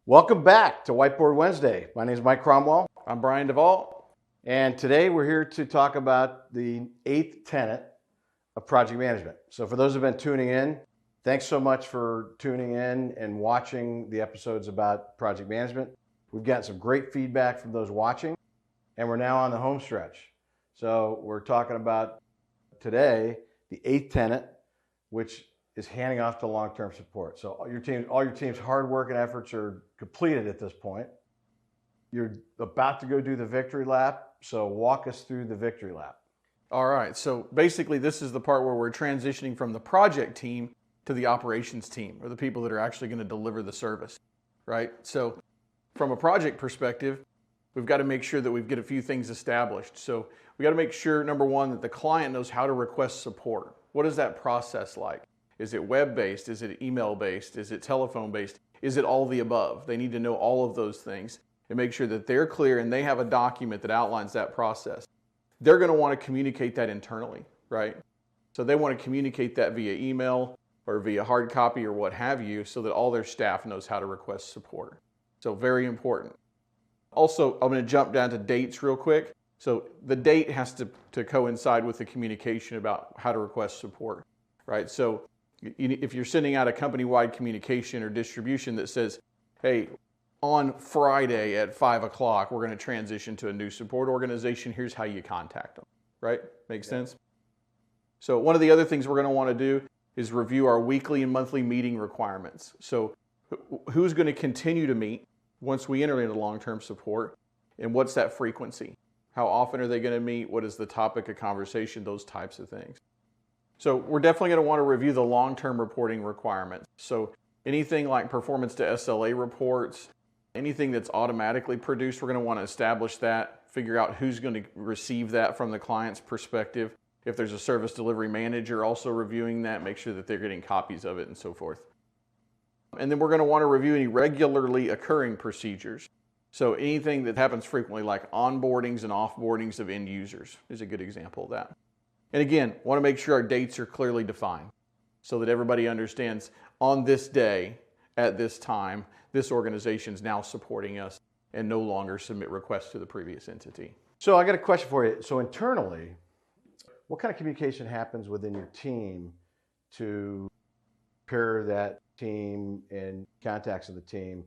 Welcome back to Whiteboard Wednesday. My name is Mike Cromwell. I'm Brian DeVault. And today we're here to talk about the 8th tenet of project management. So for those who have been tuning in, thanks so much for tuning in and watching the episodes about project management. We've gotten some great feedback from those watching, and we're now on the home stretch. So we're talking about today the 8th tenet, which is handing off to long-term support. So all your team's hard work and efforts are completed at this point. You're about to go do the victory lap, so walk us through the victory lap. All right, so basically this is the part where we're transitioning from the project team to the operations team, or the people that are actually going to deliver the service, right? So from a project perspective, we've got to make sure that we get a few things established. So we got to make sure, number one, that the client knows how to request support. What is that process like? Is it web-based? Is it email-based? Is it telephone-based? Is it all the above? They need to know all of those things and make sure that they're clear and they have a document that outlines that process. They're going to want to communicate that internally, right? So they want to communicate that via email or via hard copy or what have you, so that all their staff knows how to request support. So very important. Also, I'm going to jump down to dates real quick. So the date has to coincide with the communication about how to request support, right? So if you're sending out a company-wide communication or distribution that says, hey, on Friday at 5 o'clock, we're going to transition to a new support organization. Here's how you contact them, right? Makes sense? So one of the other things we're going to want to do is review our weekly and monthly meeting requirements. So who's going to continue to meet once we enter into long-term support, and what's that frequency? How often are they going to meet? What is the topic of conversation? Those types of things. So we're definitely going to want to review the long-term reporting requirements. So anything like performance to SLA reports, anything that's automatically produced, we're going to want to establish that, figure out who's going to receive that from the client's perspective. If there's a service delivery manager also reviewing that, make sure that they're getting copies of it and so forth. And then we're going to want to review any regularly occurring procedures. So anything that happens frequently, like onboardings and offboardings of end users, is a good example of that. And again, want to make sure our dates are clearly defined so that everybody understands on this day, at this time, this organization is now supporting us and no longer submit requests to the previous entity. So I got a question for you. So internally, what kind of communication happens within your team to pair that team and contacts of the team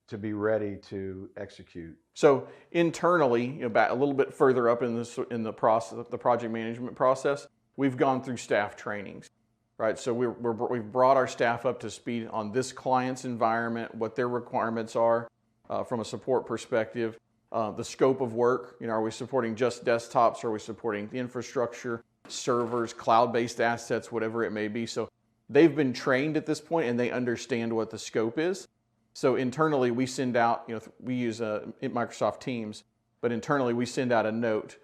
to be ready to execute? So internally, back a little bit further up in the process, the project management process, we've gone through staff trainings, right? So we've brought our staff up to speed on this client's environment, what their requirements are from a support perspective, the scope of work. Are we supporting just desktops? Are we supporting the infrastructure, servers, cloud-based assets, whatever it may be? So they've been trained at this point and they understand what the scope is. So internally, we send out, we use Microsoft Teams, but internally we send out a note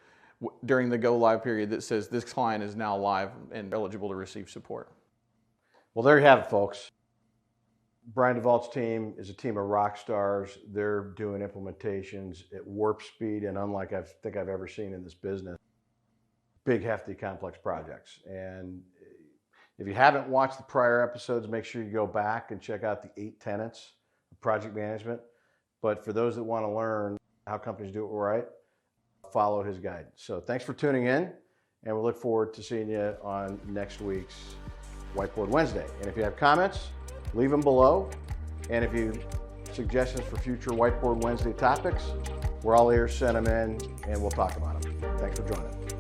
during the go live period that says this client is now live and eligible to receive support. Well, there you have it, folks. Brian DeVault's team is a team of rock stars. They're doing implementations at warp speed and unlike I think I've ever seen in this business. Big, hefty, complex projects. And if you haven't watched the prior episodes, make sure you go back and check out the 8 tenets of project management. But for those that want to learn how companies do it right, follow his guidance. So thanks for tuning in, and we look forward to seeing you on next week's Whiteboard Wednesday. And if you have comments, leave them below. And if you have suggestions for future Whiteboard Wednesday topics, we're all ears, send them in, and we'll talk about them. Thanks for joining.